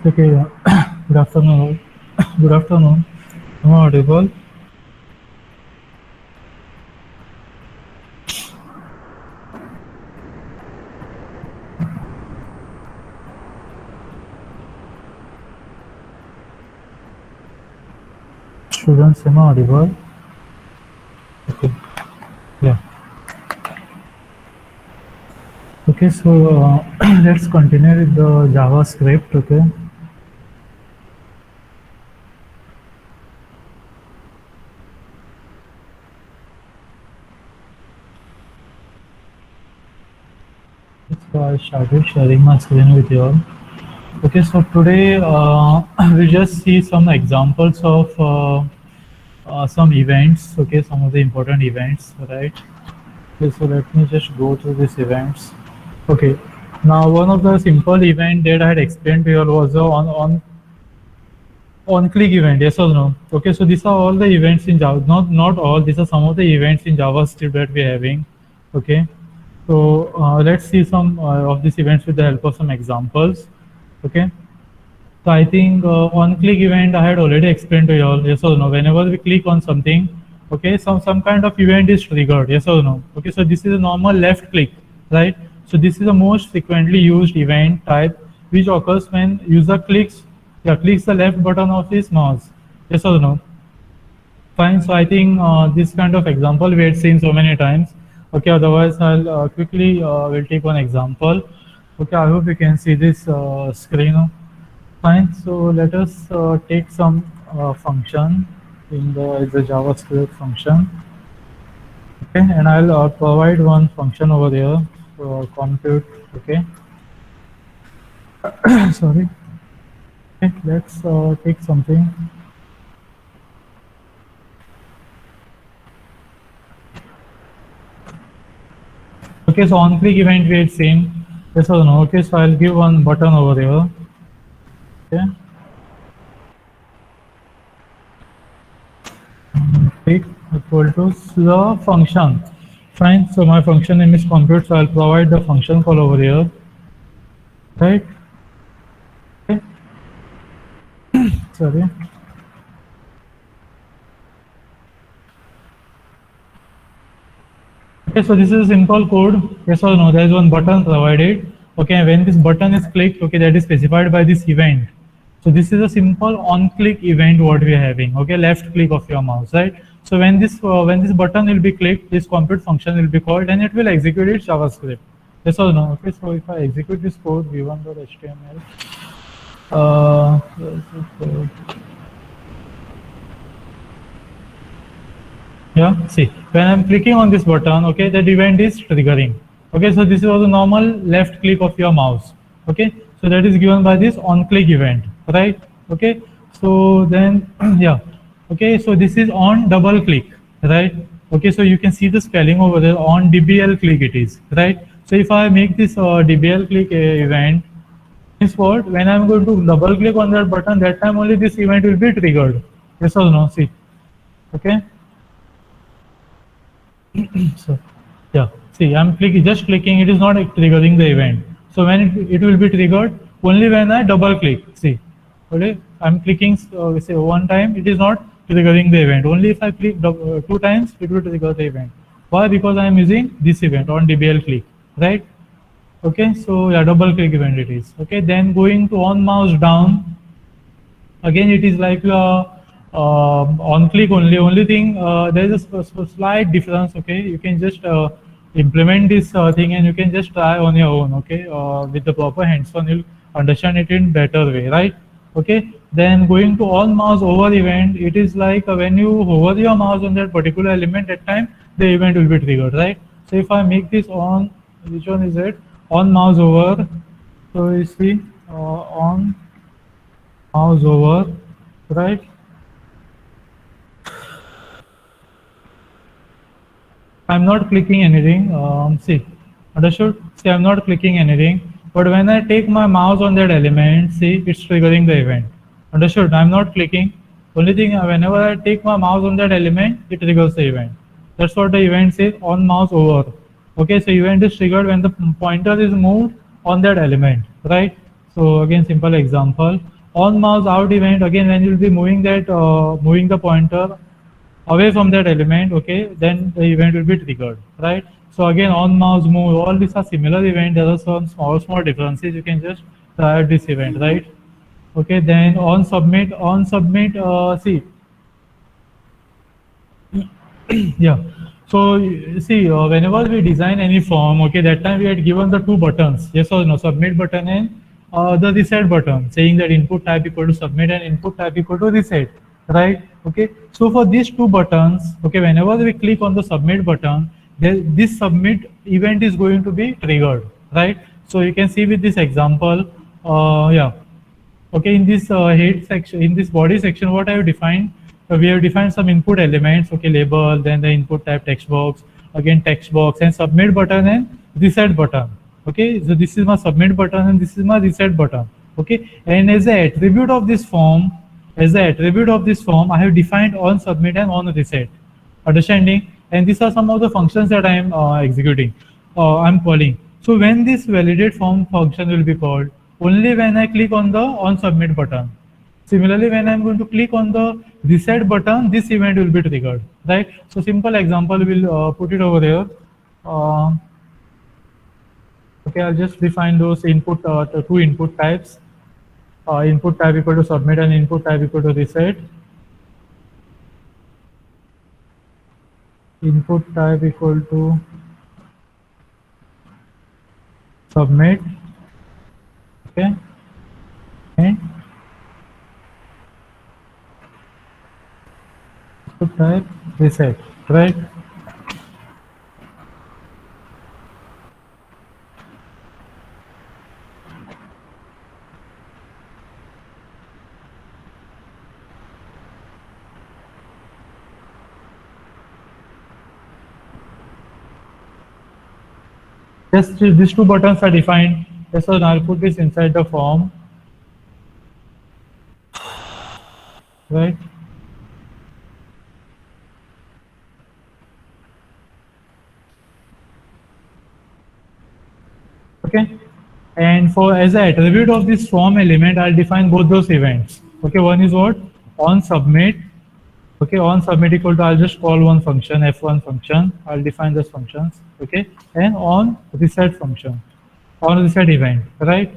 Okay, good afternoon. Good afternoon. Am I audible? Students, am I audible? Okay, yeah. Okay, so let's continue with the JavaScript. Okay, so I started sharing my screen with you all. Okay, so today we just see some examples of some events. Okay, some of the important events, right? Okay, so let me just go through these events. Okay, now one of the simple event that I had explained to you all was the on-click event, yes or no? Okay, so these are all the events in Java. Not all. These are some of the events in JavaScript that we're having. Okay, so let's see some of these events with the help of some examples. Okay, so I think on-click event I had already explained to you all. Yes or no? Whenever we click on something, okay, some kind of event is triggered. Yes or no? Okay, so this is a normal left click, right? So this is the most frequently used event type which occurs when user clicks the left button of his mouse. Yes or no? Fine. So I think this kind of example we had seen so many times. Okay. Otherwise, I'll quickly will take one example. Okay. I hope you can see this screen. Fine. So let us take some function in the JavaScript function. Okay. And I'll provide one function over there. So compute. Okay. Sorry. Okay. Let's take something. Okay, so on click event we had seen. Yes or no? Okay, so I'll give one button over here. Okay. Click equal to the function. Fine. So my function name is compute. So I'll provide the function call over here. Right. Okay. Sorry. Okay, so this is a simple code. Yes or no? There is one button provided. Okay, when this button is clicked, okay, that is specified by this event. So this is a simple on-click event what we are having. Okay, left click of your mouse, right? So when this button will be clicked, this compute function will be called and it will execute its JavaScript. Yes or no? Okay, so if I execute this code v1.html, where is the code? Yeah, see, when I'm clicking on this button, okay, that event is triggering. Okay, so this is also normal left click of your mouse. Okay, so that is given by this on click event, right? Okay, so then, yeah, okay, so this is on double click, right? Okay, so you can see the spelling over there on DBL click it is, right? So if I make this DBL click event, means what? When I'm going to double click on that button, that time only this event will be triggered. Yes or no? See, okay. So yeah, see, I'm clicking, just clicking, it is not triggering the event. So when it will be triggered only when I double click. See, okay, I'm clicking say one time, it is not triggering the event. Only if I click two times, it will trigger the event. Why? Because I am using this event on DBL click, right? Okay, so yeah, double click event it is. Okay, then going to on mouse down, again it is like on click only thing there is a slight difference. Okay, you can just implement this thing and you can just try on your own. Okay, with the proper hands-on you'll understand it in better way, right? Okay, then going to on mouse over event, it is like when you hover your mouse on that particular element, at time the event will be triggered, right? So if I make this on, which one is it, on mouse over, so you see on mouse over, right? I'm not clicking anything. See, understood? See, I'm not clicking anything. But when I take my mouse on that element, see, it's triggering the event. Understood? I'm not clicking. Only thing, whenever I take my mouse on that element, it triggers the event. That's what the event says, on mouse over. Okay, so event is triggered when the pointer is moved on that element, right? So again, simple example. On mouse out event, again when you'll be moving that moving the pointer away from that element, okay, then the event will be triggered, right? So again, on mouse move, all these are similar event. There are some small differences. You can just try out this event, right? Okay, then on submit, see, yeah. So see, whenever we design any form, okay, that time we had given the two buttons, yes or no, submit button and the reset button, saying that input type equal to submit and input type equal to reset, right? Okay. So for these two buttons, okay, whenever we click on the submit button, this submit event is going to be triggered, right? So you can see with this example, yeah. Okay, in this head section, in this body section, what I have defined, we have defined some input elements, okay, label, then the input type text box, again text box, and submit button and reset button. Okay, so this is my submit button and this is my reset button. Okay, and as the attribute of this form, I have defined on submit and on reset. Understanding? And these are some of the functions that I am executing, I'm calling. So when this validate form function will be called, only when I click on the on submit button. Similarly, when I'm going to click on the reset button, this event will be triggered, right? So simple example, we'll put it over there. Okay, I'll just define those input, the two input types. Input type equal to submit and input type equal to reset. Input type equal to submit, okay, and input type reset, right? Just these two buttons are defined. Yes, so I'll put this inside the form, right? Okay, and for as an attribute of this form element, I'll define both those events. Okay, one is what? On submit. Okay, on submit equal to, I'll just call one function, f1 function. I'll define those functions. Okay, and on reset function, on reset event, right?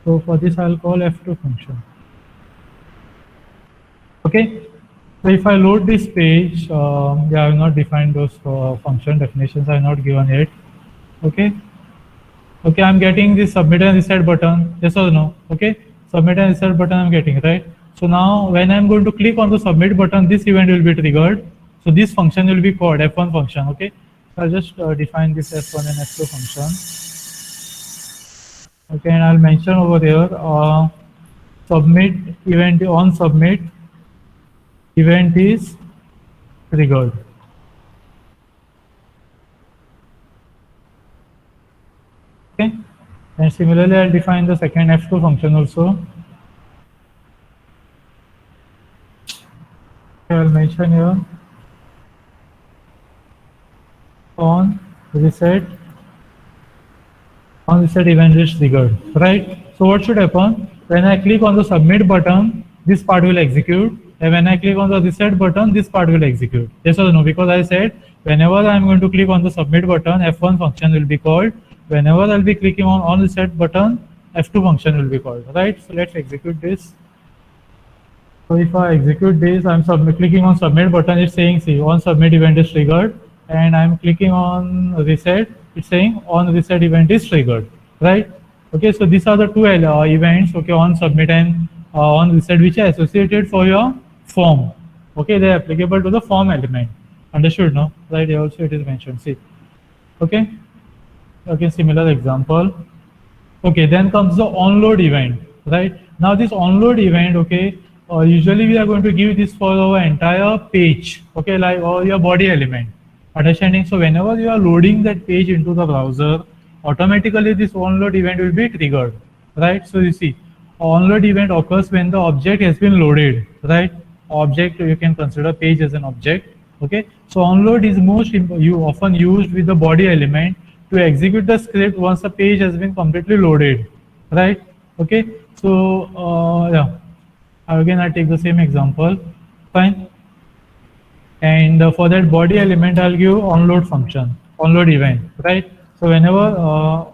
So for this, I'll call f2 function. Okay, so if I load this page, yeah, I have not defined those function definitions. I have not given yet. Okay. Okay, I'm getting this submit and reset button, yes or no? Okay, submit and reset button I'm getting, right? So now when I'm going to click on the submit button, this event will be triggered. So this function will be called f1 function, okay? So I'll just define this f1 and f2 function. Okay, and I'll mention over here, submit event, on submit event is triggered. Okay, and similarly I'll define the second f2 function also. I'll mention here on reset event is triggered, right? So what should happen? When I click on the submit button, this part will execute, and when I click on the reset button, this part will execute. Yes or no? Because I said whenever I'm going to click on the submit button, f1 function will be called. Whenever I'll be clicking on reset button, f2 function will be called, right? So let's execute this. So if I execute this, I'm clicking on submit button, it's saying, see, on submit event is triggered, and I'm clicking on reset, it's saying on reset event is triggered, right? Okay, so these are the two events, okay, on submit and on reset, which are associated for your form. Okay, they are applicable to the form element. Understood, no? Right, here also it is mentioned, see. Okay, okay, similar example. Okay, then comes the onload event, right? Now this onload event, okay, usually we are going to give this for our entire page, okay, like or your body element. Understanding? So whenever you are loading that page into the browser, automatically this onload event will be triggered, right? So you see, onload event occurs when the object has been loaded, right? Object, you can consider page as an object, okay? So onload is often used with the body element to execute the script once the page has been completely loaded, right? Okay, so yeah. again I take the same example, fine. And for that body element, I'll give onload function, onload event, right? So whenever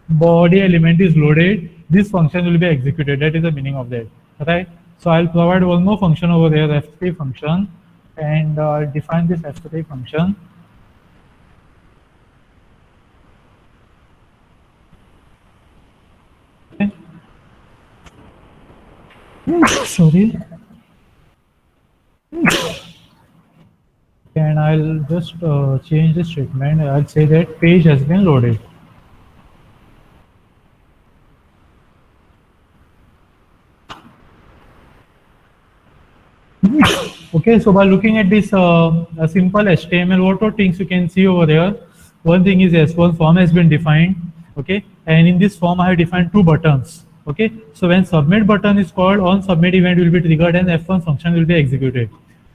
body element is loaded, this function will be executed. That is the meaning of that, right? So I'll provide one more function over there, f3 function, and I'll define this f3 function. Okay. Sorry. And I'll just change the statement. I'll say that page has been loaded. Okay, so by looking at this a simple HTML, what are things you can see over there? One thing is S1 form has been defined, okay, and in this form I have defined two buttons, okay. So when submit button is called, on submit event will be triggered and F1 function will be executed,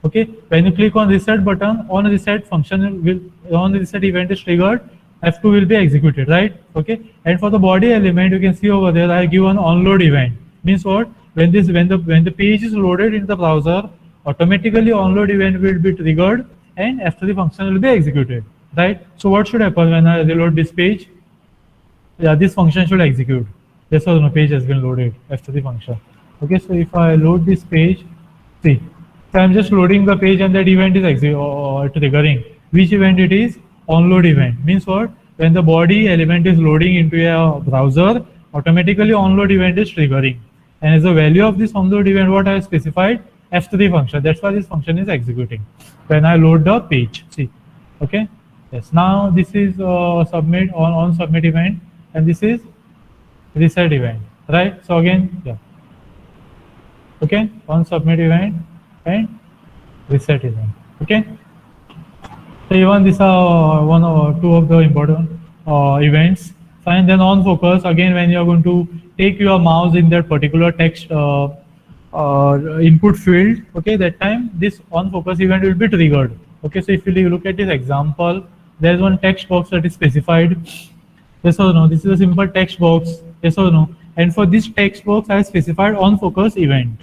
okay. When you click on reset button, on reset function will, on reset event is triggered, F2 will be executed, right? Okay, and for the body element, you can see over there I give an onload event. Means what? When the page is loaded in the browser, automatically onload event will be triggered and F3 function will be executed, right? So what should happen when I reload this page? Yeah, this function should execute. Yes or no, page has been loaded, F3 function. Okay, so if I load this page, see, so I'm just loading the page and that event is triggering. Which event it is? Onload event. Means what? When the body element is loading into a browser, automatically onload event is triggering. And as the value of this onload event, what I have specified? F3 function. That's why this function is executing when I load the page. See, okay. Yes. Now this is submit on submit event, and this is reset event, right? So again, yeah. Okay, on submit event and reset event. Okay. So even these are one or two of the important events. Fine. Then on focus, again when you are going to take your mouse in that particular text input field, okay, that time this on focus event will be triggered. Okay, so if you look at this example, there is one text box that is specified. Yes or no? This is a simple text box. Yes or no? And for this text box, I have specified on focus event.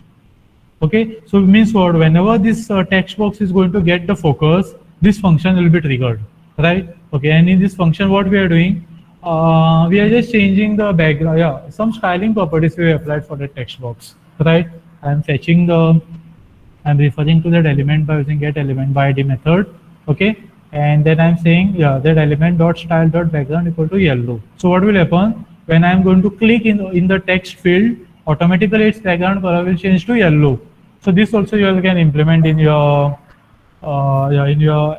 Okay, so it means what? Whenever this text box is going to get the focus, this function will be triggered, right? Okay, and in this function, what we are doing? We are just changing the background. Yeah, some styling properties we applied for the text box, right? I'm fetching the, I'm referring to that element by using get element by id method, okay? And then I'm saying, yeah, that element dot style dot background equal to yellow. So what will happen when I'm going to click in the text field? Automatically its background color will change to yellow. So this also you can implement in your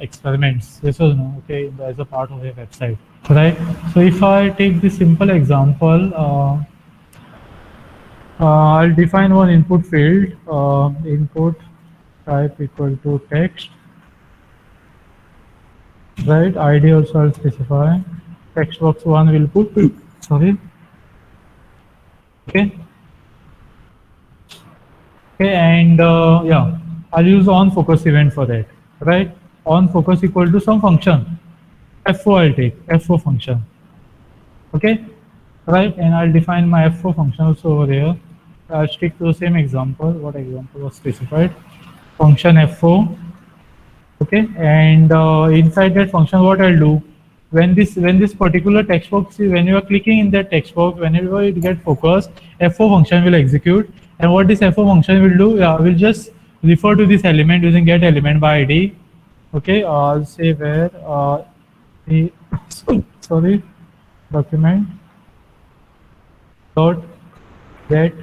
experiments. This was no, okay, as a part of your website, right? So if I take this simple example, I'll define one input field, input type equal to text, right? ID also I'll specify. Text box 1 will put, sorry. Okay. Okay, and yeah, I'll use on focus event for that, right? On focus equal to some function. F4 I'll take, F4 function. Okay, right? And I'll define my F4 function also over here. I'll stick to the same example. What example was specified? Function F4. Okay, and inside that function, what I'll do? When this particular text box, when you are clicking in that text box, whenever it get focused, F4 function will execute. And what this F4 function will do, will just refer to this element using get element by ID. Okay, I'll say where the sorry, document dot get.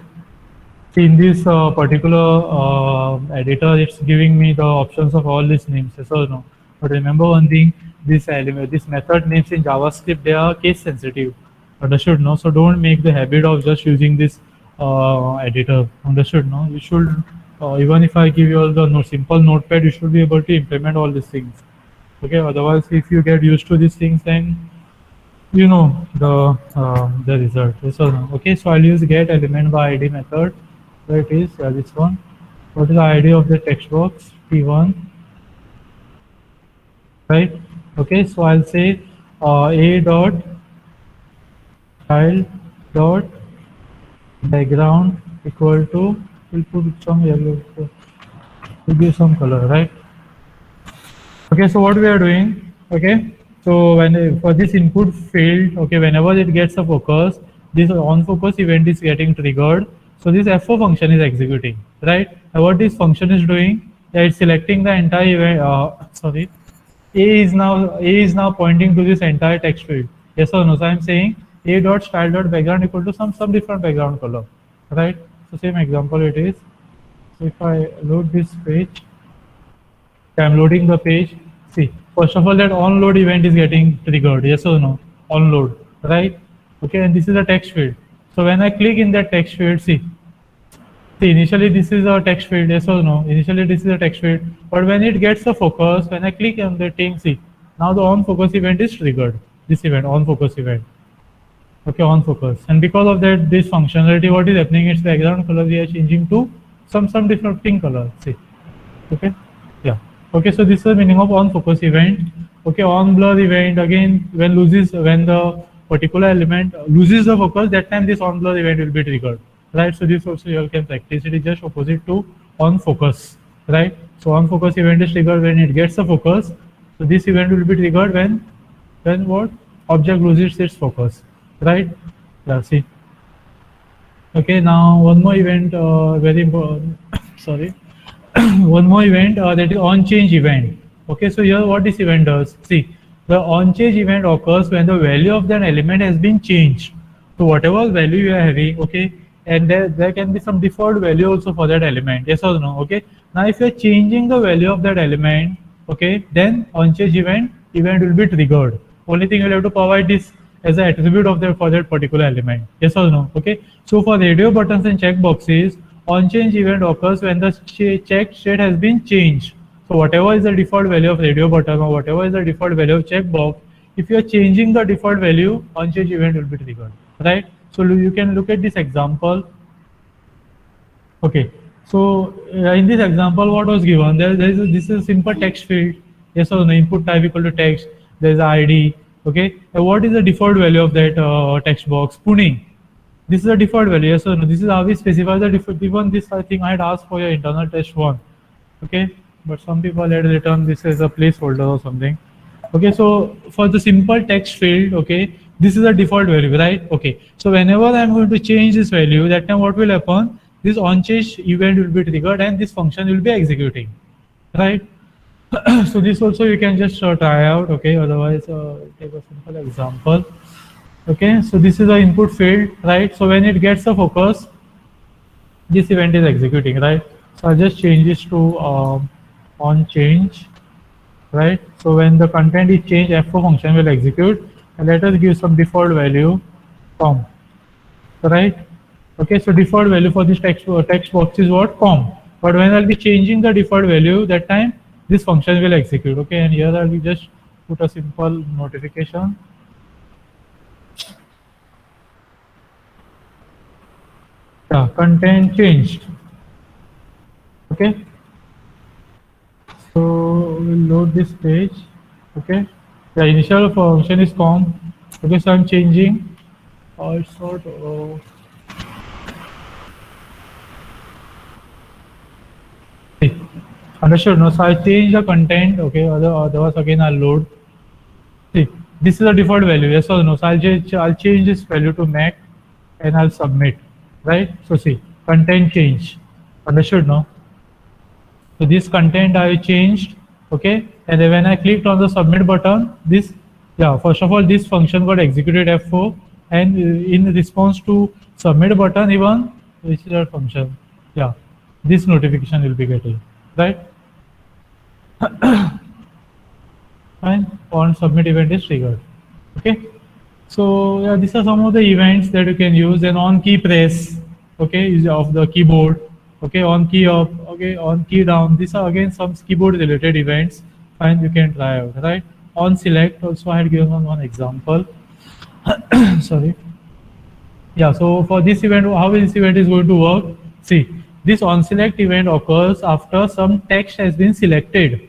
In this particular editor, it's giving me the options of all these names, yes or no? But remember one thing, this element, this method names in JavaScript, they are case sensitive. Understood? No? So don't make the habit of just using this editor. Understood? No? You should, even if I give you all the simple notepad, you should be able to implement all these things. Okay, otherwise if you get used to these things, then you know the result. Yes or no? Okay, so I'll use get element by ID method. So it is this one. What is the ID of the text box? T1. Right? Okay, so I'll say a dot style dot background equal to we'll put some yellow to give some color, right? Okay, so what we are doing, okay, so when for this input field, okay, whenever it gets a focus, this on focus event is getting triggered. So this F4 function is executing, right? And what this function is doing, yeah, it's selecting the entire event, sorry, A is now pointing to this entire text field. Yes or no? So I'm saying A dot style dot background equal to some different background color, right? So same example it is. So if I load this page, I'm loading the page. See, first of all, that onload event is getting triggered. Yes or no? Onload, right? Okay, and this is a text field. So when I click in that text field, see, initially this is a text field. Yes or no? Initially this is a text field, but when it gets a focus, when I click on the thing, see, now the on focus event is triggered. This event, on focus event. Okay, on focus, and because of that, this functionality, what is happening? Its background color we are changing to some different pink color. See. Okay, yeah, okay, so this is the meaning of on focus event. Okay, on blur event, again, when the particular element loses the focus, that time this on blur event will be triggered, right? So this also you can practice. It is just opposite to on focus, right? So on focus event is triggered when it gets the focus. So this event will be triggered when what object loses its focus, right? Yeah, see. Okay, now one more event, very important. Sorry, one more event, that is on change event. Okay, so here what this event does, see, the on change event occurs when the value of that element has been changed. So whatever value you are having, okay, and there can be some default value also for that element. Yes or no? Okay, now if you are changing the value of that element, okay, then on change event will be triggered. Only thing you'll have to provide this as an attribute of that for that particular element. Yes or no? Okay. So for radio buttons and checkboxes, on change event occurs when the check state has been changed. So whatever is the default value of radio button or whatever is the default value of checkbox, if you are changing the default value, on change event will be triggered, right? So you can look at this example. Okay, so in this example, what was given? This is a simple text field. Yes or no? Input type equal to text. There is ID. Okay, and what is the default value of that text box? Pune. This is a default value. Yes or no? This is how we specify the default. Even this, I think I had asked for your internal test one. Okay, but some people had written this as a placeholder or something. Okay, so for the simple text field, okay, this is a default value, right? Okay, so whenever I'm going to change this value, that time what will happen? This on change event will be triggered and this function will be executing, right? So this also you can just try out, okay? Otherwise, take a simple example. Okay, so this is the input field, right? So when it gets a focus, this event is executing, right? So I'll just change this to on change, right? So when the content is changed, F4 function will execute, and let us give some default value, com, right? Okay, so default value for this text box is what? Com. But when I'll be changing the default value, that time this function will execute. Okay, and here I'll just put a simple notification. Yeah, content changed. Okay, so we'll load this page. Okay, the initial function is com. Okay, so I'm changing. It's not. Understood? No, so I change the content. Okay, otherwise again I'll load. See, this is a default value. Yes or no? So I'll change this value to Mac, and I'll submit. Right? So see, content change. Understood? No? So this content I changed. Okay, and then when I clicked on the submit button, this, yeah, first of all this function got executed F4, and in response to submit button, even which is that function, yeah, this notification will be getting, right? And on submit event is triggered. Okay, so yeah, these are some of the events that you can use. And on key press, okay, is of the keyboard. Okay, on key up, okay, on key down. These are again some keyboard related events, and you can try out, right? On select also I had given one example. Sorry. Yeah, so for this event, how this event is going to work? See, this on select event occurs after some text has been selected,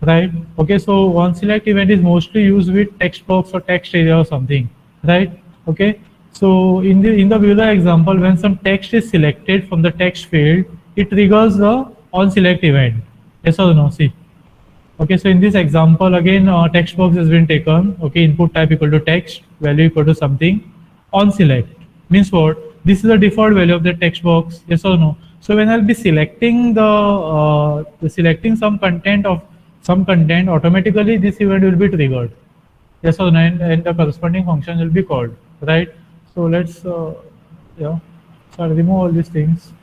right? Okay, so on select event is mostly used with text box or text area or something, right? Okay, so in the Bueller example, when some text is selected from the text field, it triggers the on select event. Yes or no? See. Okay, so in this example, again, text box has been taken. Okay, input type equal to text, value equal to something. On select means what? This is the default value of the text box. Yes or no? So when I'll be selecting selecting some content, automatically this event will be triggered. Yes or no? And the corresponding function will be called. Right? So let's yeah. So I'll remove all these things.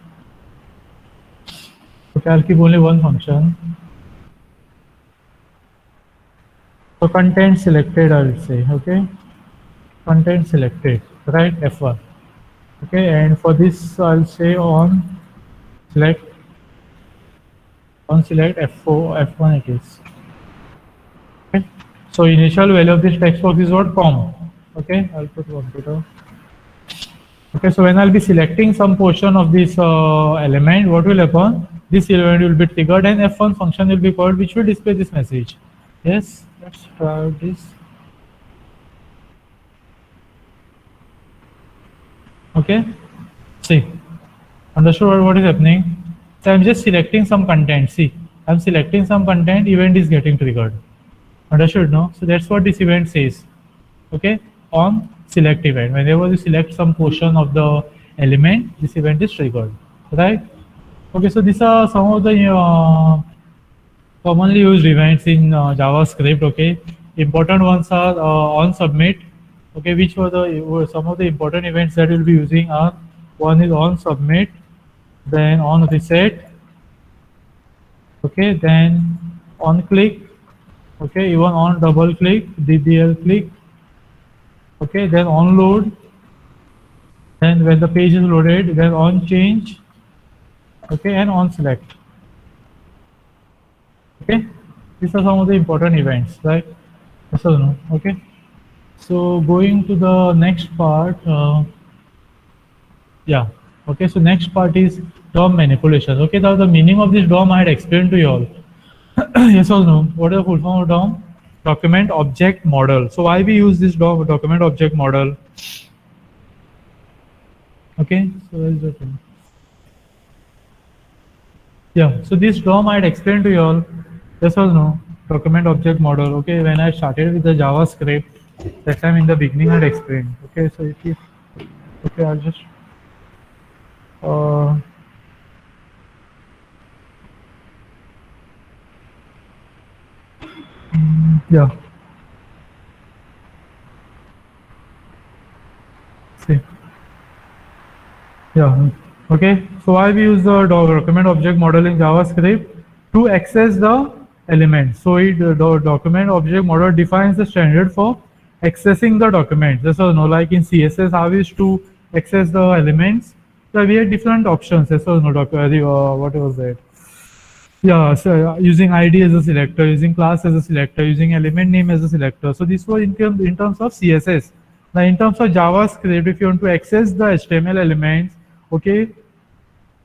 Okay, I'll keep only one function. So content selected, I will say, okay, content selected, right, F1, okay, and for this I'll say select on select F4, F1 it is, okay. So initial value of this text box is what, com, okay, I'll put computer, okay. So when I'll be selecting some portion of this element, what will happen? This element will be triggered and F1 function will be called, which will display this message. Yes, let's try this. Okay, see, understood what is happening? So I'm just selecting some content. See, I'm selecting some content, event is getting triggered. Understood, no? So that's what this event says. Okay, on select event. Whenever you select some portion of the element, this event is triggered. Right? Okay, so these are some of the commonly used events in JavaScript. Okay, important ones are on submit. Okay, which were the some of the important events that we'll be using are, one is on submit, then on reset, okay, then on click, okay, even on double click, DDL click, okay, then on load, then when the page is loaded, then on change, okay, and on select. Okay, these are some of the important events, right? Yes or no? Okay, so going to the next part, yeah, okay, so next part is DOM manipulation. Okay, now the meaning of this DOM I had explained to you all. Yes or no? What is the full form of DOM? Document Object Model. So why we use this document object model? Okay, so where is the thing? Yeah, so this DOM I had explained to you all. Yes or no? Document object model. Okay, when I started with the JavaScript, that time in the beginning I had explained. Okay, so if you, okay, I'll just uh, yeah, see. Yeah. Okay. So why we use the document object model in JavaScript? To access the element. So the document object model defines the standard for accessing the document. Just so no, like in CSS, how is to access the elements? So we have different options. Yes or no, what was that? Yeah, so using ID as a selector, using class as a selector, using element name as a selector. So this was in terms of CSS. Now in terms of JavaScript, if you want to access the HTML elements, okay,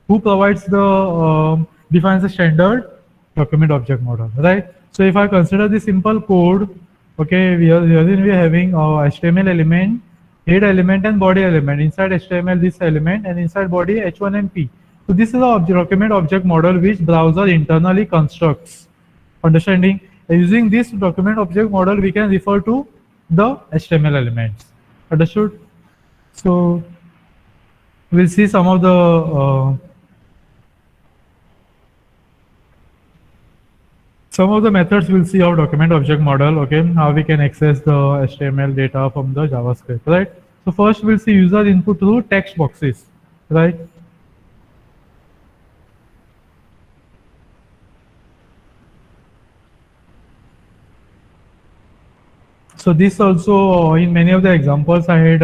who provides the defines the standard document object model, right? So if I consider the simple code, okay, we are having HTML element, head element, and body element. Inside HTML, this element, and inside body H1 and P. So this is a document object model which browser internally constructs. Understanding? Using this document object model, we can refer to the HTML elements. Understood? So we'll see some of the methods we'll see of document object model, okay, how we can access the HTML data from the JavaScript, right? So first we'll see user input through text boxes, right? So this also in many of the examples I had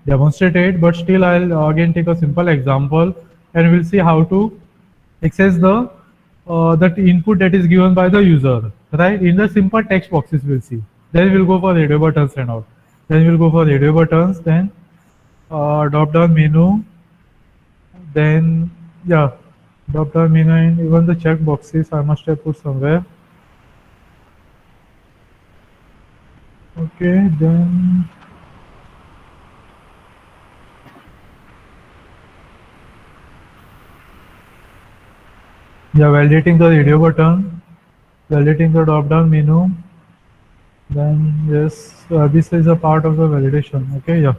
demonstrated, but still I'll again take a simple example and we'll see how to access the that input that is given by the user, right? In the simple text boxes we'll see. Then we'll go for radio buttons and all. Then we'll go for radio buttons, then drop down menu, then yeah, drop down menu and even the check boxes I must have put somewhere. Okay, then Yeah, validating the radio button, validating the drop down menu. Then yes, this is a part of the validation. Okay, yeah.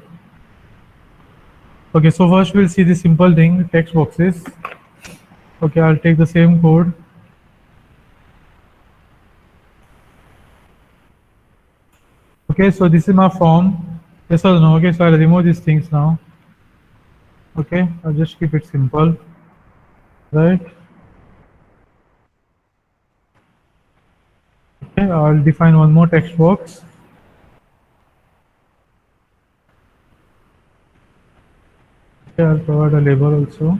Okay, so first we'll see the simple thing, text boxes. Okay, I'll take the same code. Okay, so this is my form. Yes or no? Okay, so I'll remove these things now. Okay, I'll just keep it simple, right? Okay, I'll define one more text box. Okay, I'll provide a label also.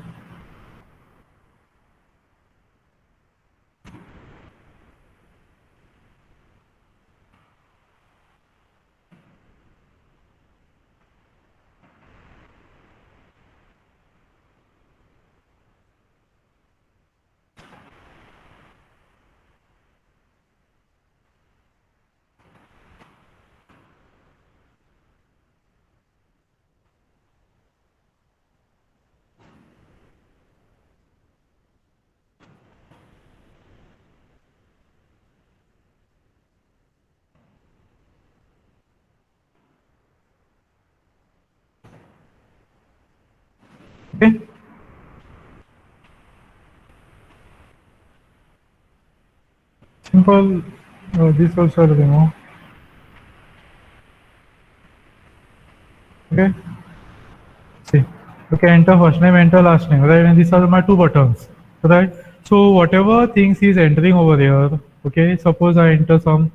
Okay, simple. This also I'll remove. Okay, see. Okay, enter first name, enter last name, right? And these are my two buttons, right? So whatever things he's entering over here, okay, suppose I enter some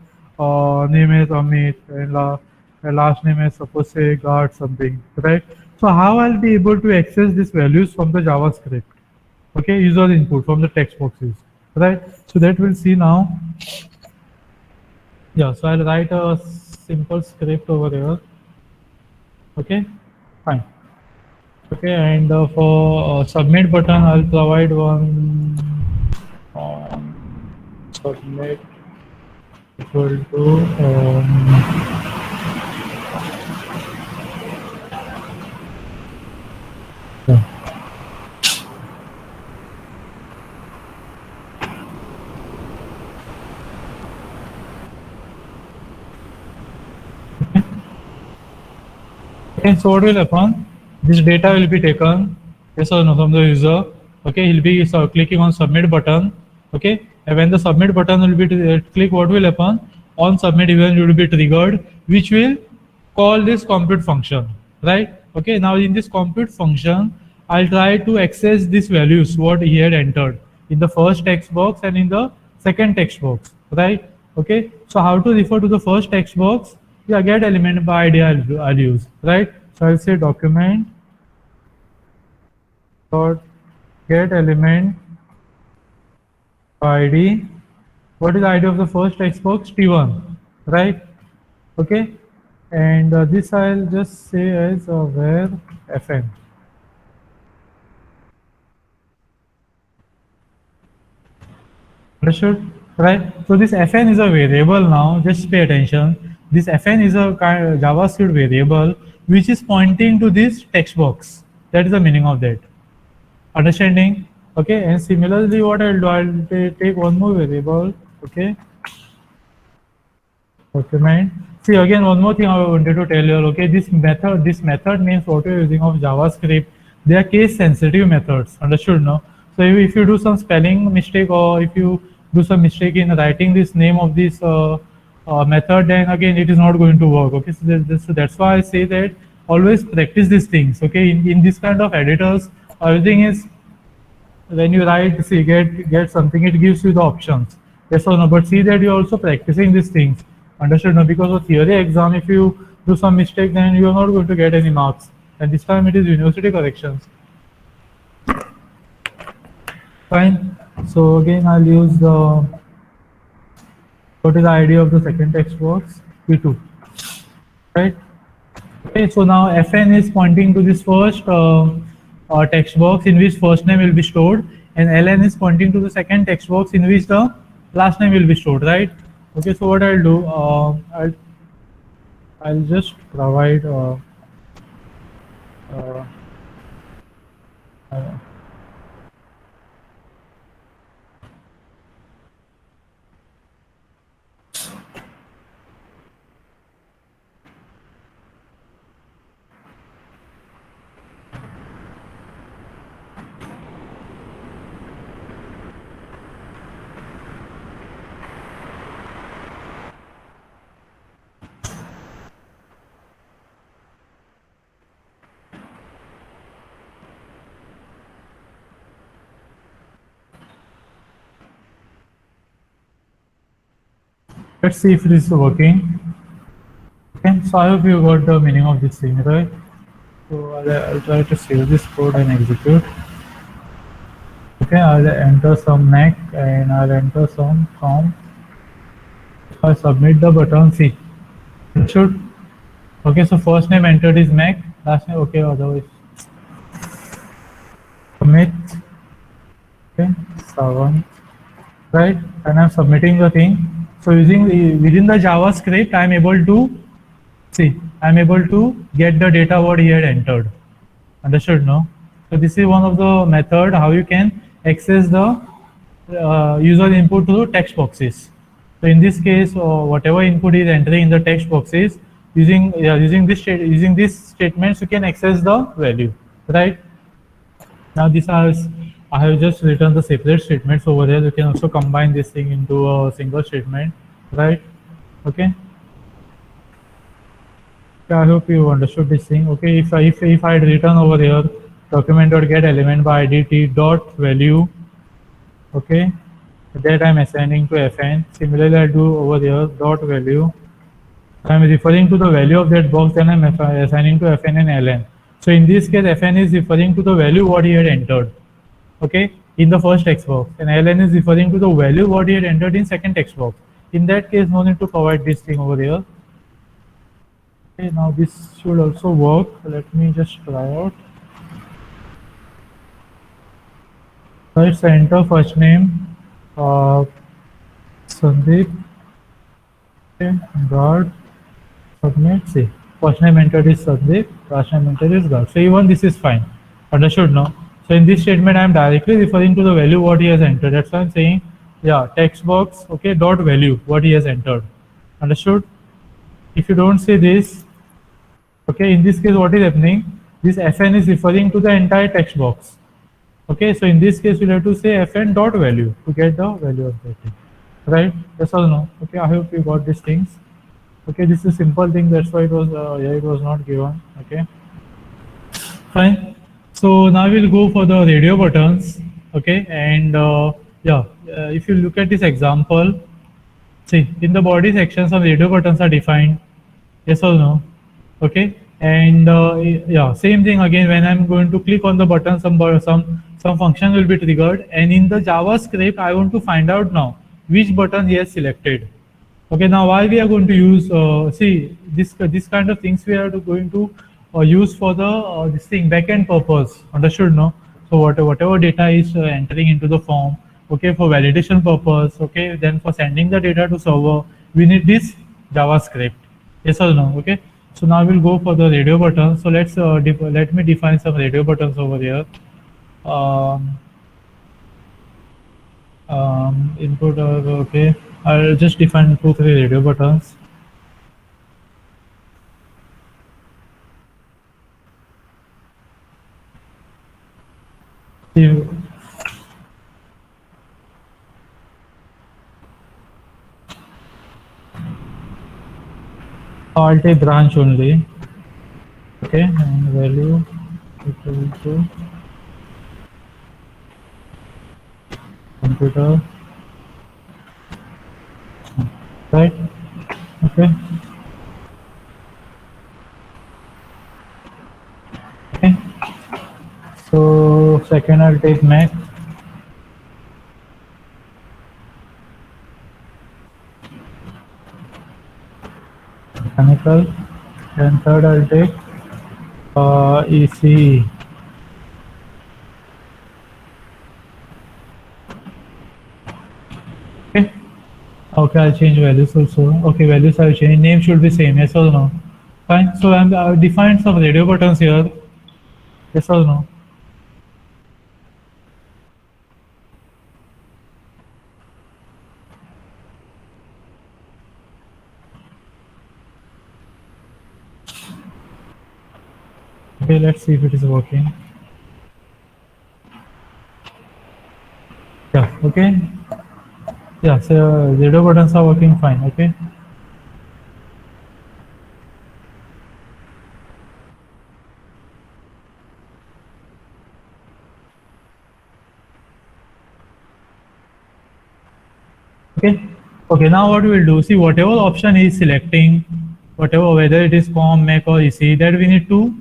name is Amit and last name is suppose say guard something, right? So how I'll be able to access these values from the JavaScript? Okay, user input from the text boxes, right? So that we'll see now. Yeah, so I'll write a simple script over here. Okay, fine. Okay, and for submit button, I'll provide one submit equal to yeah. Okay, so what will happen? This data will be taken, yes or no, from the user. Okay, he'll be clicking on submit button. Okay, and when the submit button will be click, what will happen? On submit event will be triggered, which will call this compute function, right? Okay, now in this compute function, I'll try to access these values what he had entered in the first text box and in the second text box, right? Okay, so how to refer to the first text box? Yeah, get element by ID I'll use, right? So I'll say document dot get element by ID. What is the ID of the first text box? T1, right? Okay, and this I'll just say as where fn. Understood? Right? So this fn is a variable now. Just pay attention. This fn is a kind of JavaScript variable which is pointing to this text box. That is the meaning of that. Understanding? Okay. And similarly, what I'll do, take one more variable. Okay. Document. See again, one more thing I wanted to tell you. Okay, this method names what you're using of JavaScript, they are case sensitive methods. Understood? No. So if you do some spelling mistake or if you do some mistake in writing this name of this method, then again it is not going to work. Okay, so that's why I say that always practice these things. Okay, in this kind of editors, everything is when you write, see, get something, it gives you the options, yes or no. But see that you're also practicing these things. Understood? No, because of theory exam, if you do some mistake, then you're not going to get any marks. And this time it is university corrections. Fine. So again, I'll use the what is the ID of the second text box? P2. Right? Okay, so now fn is pointing to this first text box in which first name will be stored, and ln is pointing to the second text box in which the last name will be stored, right? Okay, so what I'll do, I'll just provide uh, uh, Let's see if this is working. Okay, so I hope you got the meaning of this thing, right? So I'll try to save this code and execute. Okay, I'll enter some MAC and I'll enter some COM. If I submit the button, see, it should. Okay, so first name entered is Mac, last name, okay, otherwise submit. Okay, 7, right? And I'm submitting the thing. So using within the JavaScript, I'm able to see, I'm able to get the data what he had entered. Understood, no? So this is one of the method how you can access the user input to text boxes. So in this case, whatever input is entering in the text boxes, using these statements, you can access the value, right? Now this has I have just written the separate statements over there. You can also combine this thing into a single statement, right? Okay. Yeah, I hope you understood this thing. Okay, if I had written over here document.get element by id t dot value, okay, that I'm assigning to fn. Similarly, I do over here dot value. I'm referring to the value of that box, then I'm assigning to fn and ln. So in this case, fn is referring to the value what he had entered, okay, in the first text box, and ln is referring to the value what he had entered in second text box. In that case, no need to provide this thing over here. Okay, now this should also work. Let me just try out. Let's enter first name, uh, Sandeep, okay, guard, submit. See, first name entered is Sandeep, last name entered is guard. So even this is fine. Understood now? So in this statement, I am directly referring to the value what he has entered. That's why I'm saying, yeah, text box, okay, dot value what he has entered. Understood? If you don't say this, okay, in this case, what is happening? This fn is referring to the entire text box. Okay, so in this case, we'll have to say fn dot value to get the value of that thing, right? Yes or no? Okay, I hope you got these things. Okay, this is a simple thing. That's why it was yeah, it was not given. Okay, fine. So now we'll go for the radio buttons. Okay, and yeah, if you look at this example, see in the body section some radio buttons are defined. Yes or no? Okay, and yeah, same thing again. When I'm going to click on the button, some function will be triggered, and in the JavaScript, I want to find out now which button he has selected. Okay, now why we are going to use see this kind of things we are going to use for the this thing backend purpose. Understood? No. So whatever data is entering into the form, okay, for validation purpose, okay, then for sending the data to server, we need this JavaScript. Yes or no? Okay. So now we'll go for the radio button. So let me define some radio buttons over here. Um, input okay. I'll just define 2 3 radio buttons. See, I'll take branch only. Okay, and value equal to computer, right? Okay. Okay. So second I'll take Mac. Mechanical. And third I'll take ECE. Okay. Okay, I'll change values also. Okay, values I'll change. Name should be same. Yes or no? Fine. So I've defined some radio buttons here. Yes or no? Okay, let's see if it is working. Yeah. Okay. Yeah. So radio buttons are working fine. Okay. Okay. Okay, now what we will do, see whatever option he is selecting, whatever, whether it is COM, Mac or EC, that we need to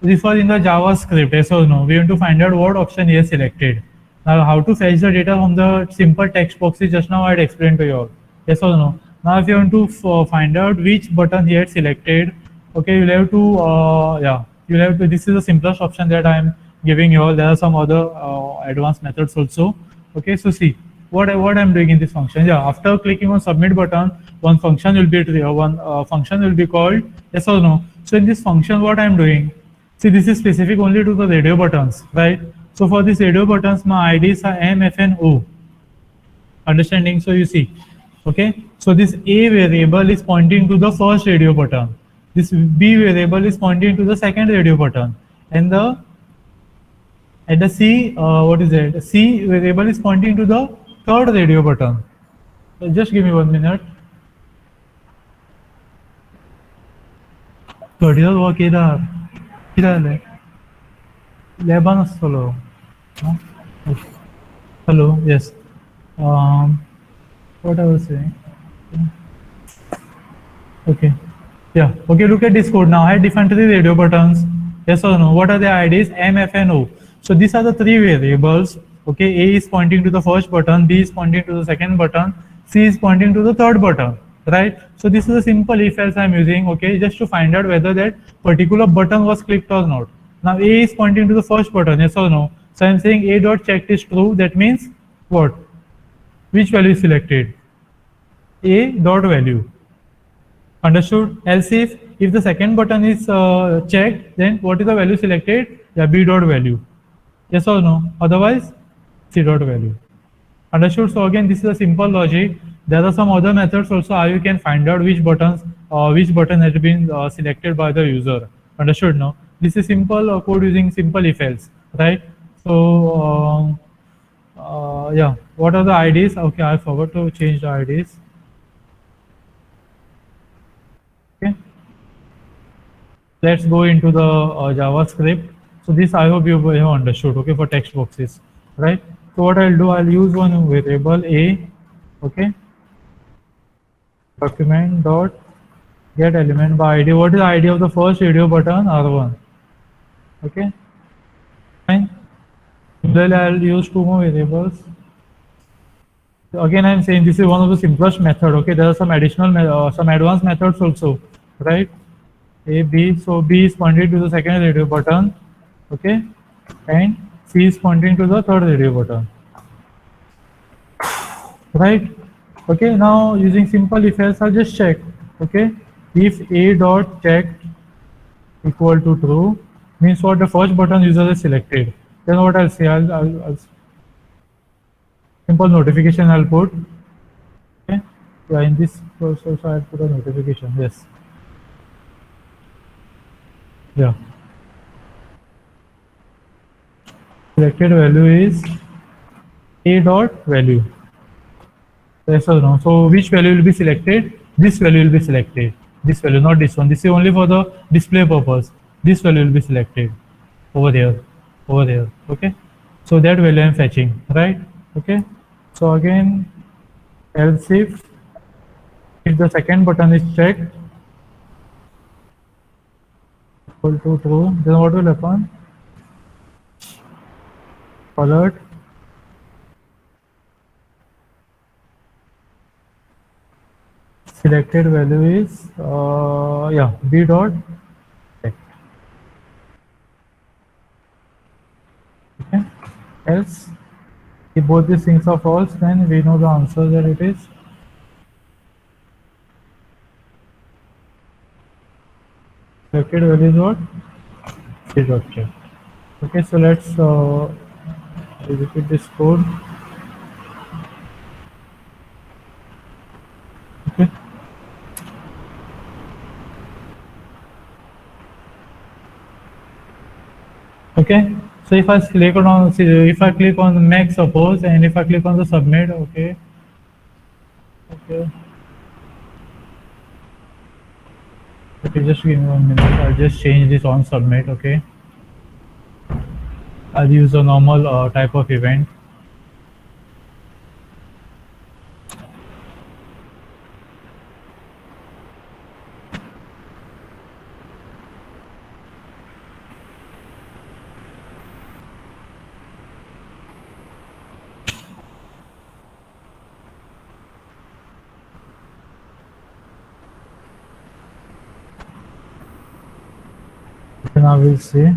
refer in the JavaScript, yes or no. We want to find out what option he has selected. Now how to fetch the data from the simple text boxes just now I had explained to you all, yes or no. Now if you want to find out which button he had selected, okay, you'll have to, yeah, you'll have to, this is the simplest option that I am giving you all. There are some other advanced methods also. Okay, so see, what I'm doing in this function. Yeah, after clicking on submit button, one function will be function will be called, yes or no. So in this function, what I'm doing, see, this is specific only to the radio buttons, right? So for these radio buttons, my IDs are M, F, and O. Understanding? So you see, okay. So this A variable is pointing to the first radio button. This B variable is pointing to the second radio button, and the C, what is it? The C variable is pointing to the third radio button. So just give me 1 minute. Tutorial work either. Lebanon solo. Hello, yes. What I was saying. Okay. Yeah. Okay, look at this code now. I defined 3 radio buttons. Yes or no? What are the IDs? M, F, and O. So these are the 3 variables. Okay, A is pointing to the first button, B is pointing to the second button, C is pointing to the third button, right? So this is a simple if else I'm using, okay, just to find out whether that particular button was clicked or not. Now A is pointing to the first button, yes or no? So I'm saying A dot checked is true. That means what? Which value is selected? A dot value. Understood? Else if the second button is checked, then what is the value selected? Yeah, B dot value. Yes or no? Otherwise, C dot value. Understood? So again, this is a simple logic. There are some other methods also how you can find out which button has been selected by the user. Understood? No? This is simple code using simple if else, right? So yeah, what are the IDs? Okay, I forgot to change the IDs. Okay, let's go into the JavaScript. So this I hope you have understood. Okay, for text boxes, right? So what I'll do, I'll use one variable A. Okay, document dot get element by ID. What is the ID of the first radio button? R1. Okay, fine. Similarly, I'll use 2 more variables. So again, I'm saying this is one of the simplest method. Okay, there are some additional, some advanced methods also, right? A, B. So B is pointing to the second radio button. Okay, and C is pointing to the third radio button. Right? Okay. Now using simple if else, I'll just check. Okay, if A dot checked equal to true, means what the first button user is selected. Then what I'll say, I'll simple notification I'll put. Okay. Yeah, in this process I'll put a notification. Yes. Yeah. Selected value is A dot value. Yes or no? So which value will be selected? This value will be selected. This value, not this one. This is only for the display purpose. This value will be selected over there, over there. Okay. So that value I'm fetching, right? Okay. So again, else if the second button is checked equal to true, then what will happen? Alert selected value is yeah, B dot check. Okay. Else if both these things are false, then we know the answer that it is selected value is what? B dot check. Okay, so let's repeat this code. Okay. Okay. So if I click on Mac suppose, and if I click on the submit, okay. Okay. Okay, just give me 1 minute. I'll just change this on submit. Okay. I'll use a normal type of event. Now we'll see.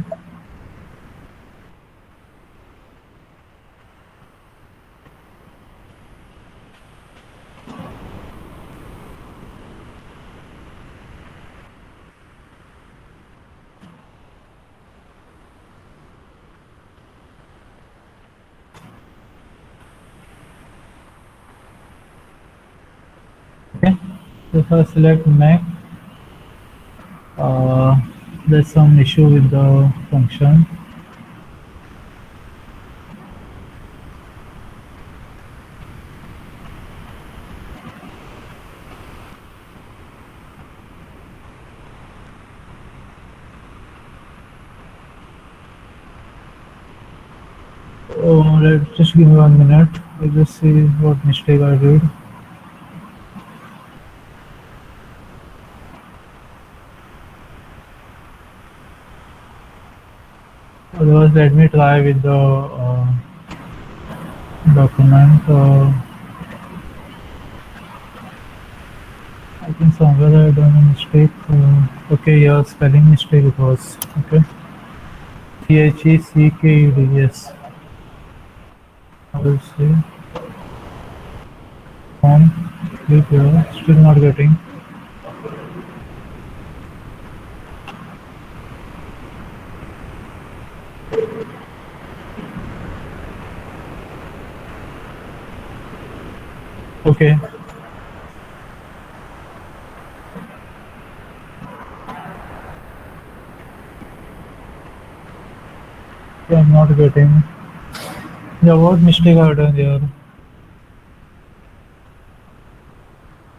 Okay, so if I select Mac, there's some issue with the function. Just give me 1 minute. I'll just see what mistake I did. Otherwise, let me try with the document. I think somewhere I done a mistake. Okay, yeah, spelling mistake it was. Okay. Thecked, yes. I will see. Click here, still not getting. Okay. Yeah, I'm not getting. Yeah, what mistake I done here?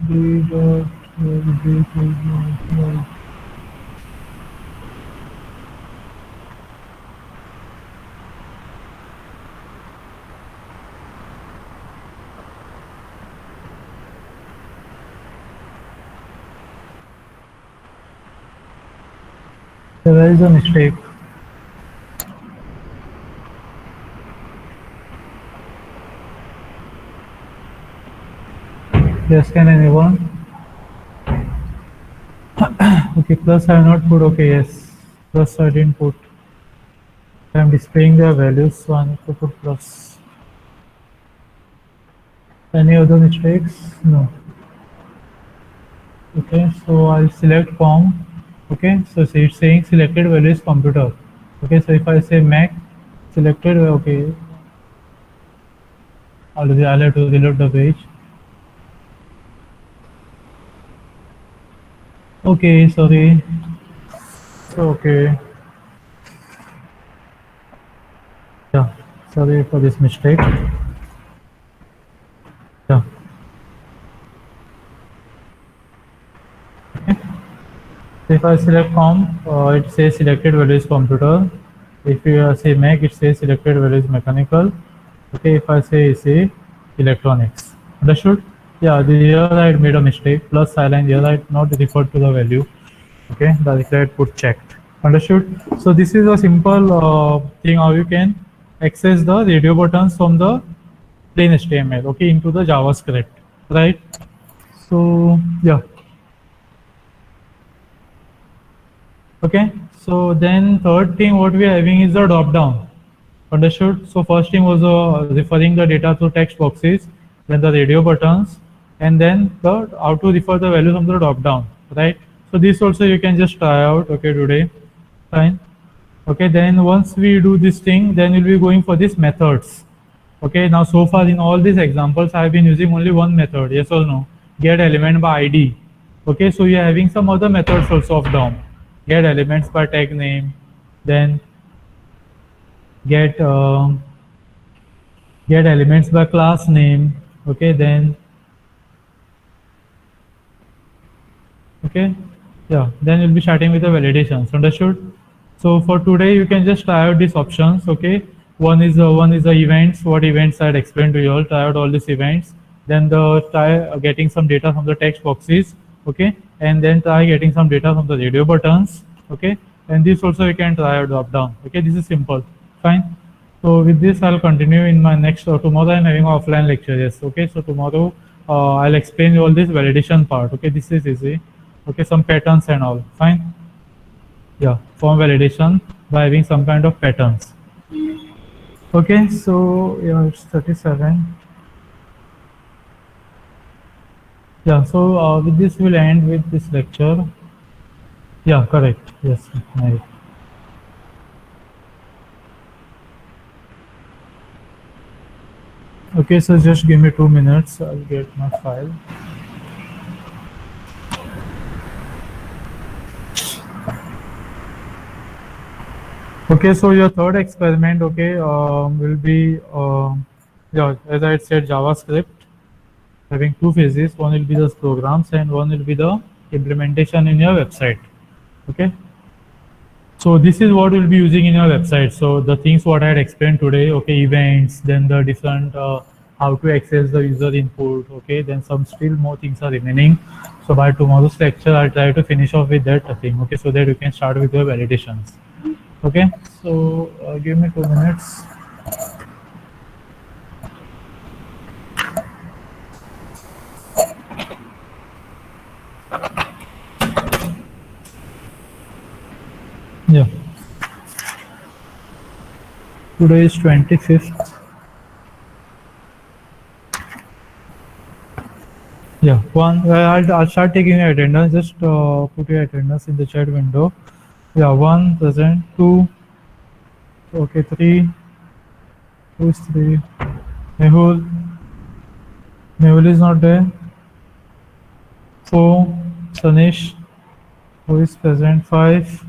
D dot, there is a mistake. Yes, can anyone? Okay, plus I have not put. Okay, yes, plus I didn't put. I am displaying their values, so I need to put plus. Any other mistakes? No. Okay, so I'll select com. Okay, so see, it's saying selected value is computer. Okay, so if I say Mac, selected, okay, I'll have to reload the page. Okay, sorry. Okay. Yeah, sorry for this mistake. Yeah. Okay. If I select com, it says selected value is computer. If you say Mac, it says selected value is mechanical. Okay, if I say electronics. Understood? Yeah, here I made a mistake. Plus silent here I not referred to the value. Okay, the required put checked. Understood? So this is a simple thing how you can access the radio buttons from the plain HTML, okay, into the JavaScript, right? So yeah. Okay, so then third thing what we are having is the drop down. Understood? So first thing was referring the data to text boxes, then the radio buttons, and then the how to refer the values from the drop down, right? So this also you can just try out, okay, today. Fine. Okay, then once we do this thing, then we'll be going for these methods. Okay, now so far in all these examples, I have been using only one method, yes or no? Get element by ID. Okay, so you are having some other methods also of DOM. Get elements by tag name, then get get elements by class name. Okay, then okay, yeah, then we'll be starting with the validations. Understood? So for today, you can just try out these options. Okay, one is the events. What events I had explained to you all. Try out all these events. Then try getting some data from the text boxes. Okay, and then try getting some data from the radio buttons. Okay, and this also you can try out drop down. Okay, this is simple. Fine. So with this, I'll continue in my next tomorrow. I'm having an offline lecture. Yes. Okay. So tomorrow I'll explain all this validation part. Okay, this is easy. Okay, some patterns and all. Fine. yeah, form validation by having some kind of patterns. Okay, so yeah, it's 37. Yeah, so with this we'll end with this lecture. Yeah, correct. Yes, right. Okay, so just give me 2 minutes. I'll get my file. Okay, so your third experiment, okay, will be, yeah, as I had said, JavaScript having two phases. One will be the programs and one will be the implementation in your website. Okay. So this is what we'll be using in your website. So the things what I had explained today, okay, events, then the different how to access the user input, okay, then some still more things are remaining. So by tomorrow's lecture, I'll try to finish off with that thing, okay, so that you can start with your validations. Okay, so give me 2 minutes. Yeah, today is 25th. Yeah, I'll start taking your attendance. Just put your attendance in the chat window. Yeah, one present, two, okay, three, who is three? Mehul, Mehul is not there. Four, Sanish, who is present? Five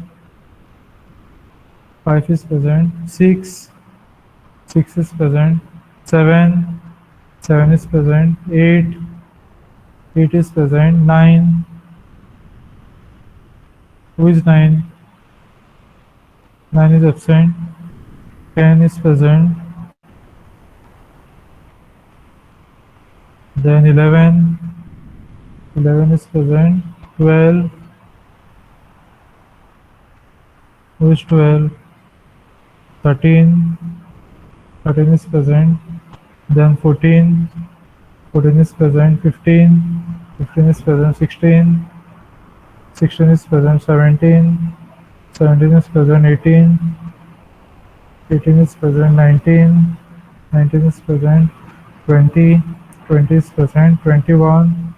is present. Six is present. Seven is present. Eight is present. Nine, who is nine? Nine is absent. 10 is present. Then 11 is present. 12, who is 12? 13 is present. Then 14 is present. 15 is present. 16 is present. 17 is present. 18 is present. 19 is present. 20 is present. 21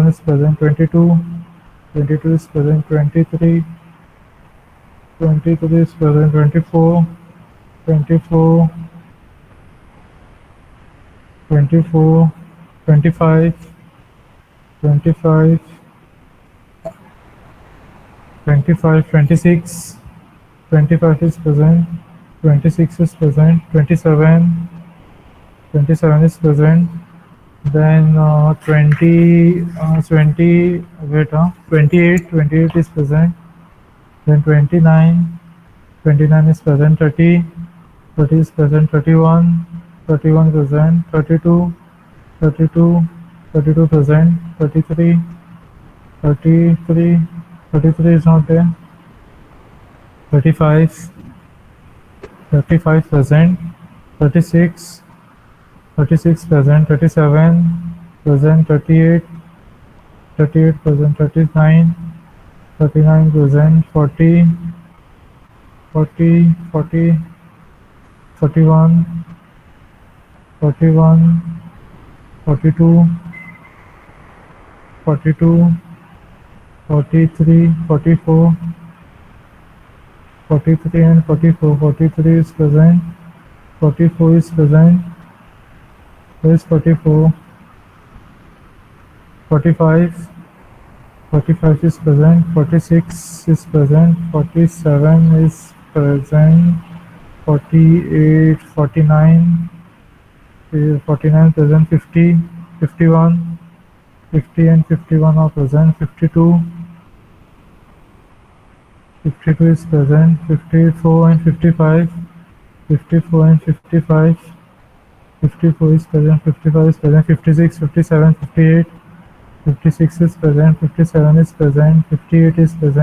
is present. 22 is present. 23 is present. 24 25 26 is present. 26 is present. 27 is present. Then 20 wait 28 is present. Then 29 is present. 30 is present. 31 present. 32 present. 33 is not there. 35 present. 36 present. 37 present. 38 present. 39 present. 40 41 42 43 44 and 44. 43 is present. 44 is present. Where is 44? 45 is present. 46 is present. 47 is present. 48 49 present. 50 51 and 51 are present. 52 is present. 54 and 55 54 is present. 55 is present. 56 57 58 56 is present. 57 is present. 58 is present.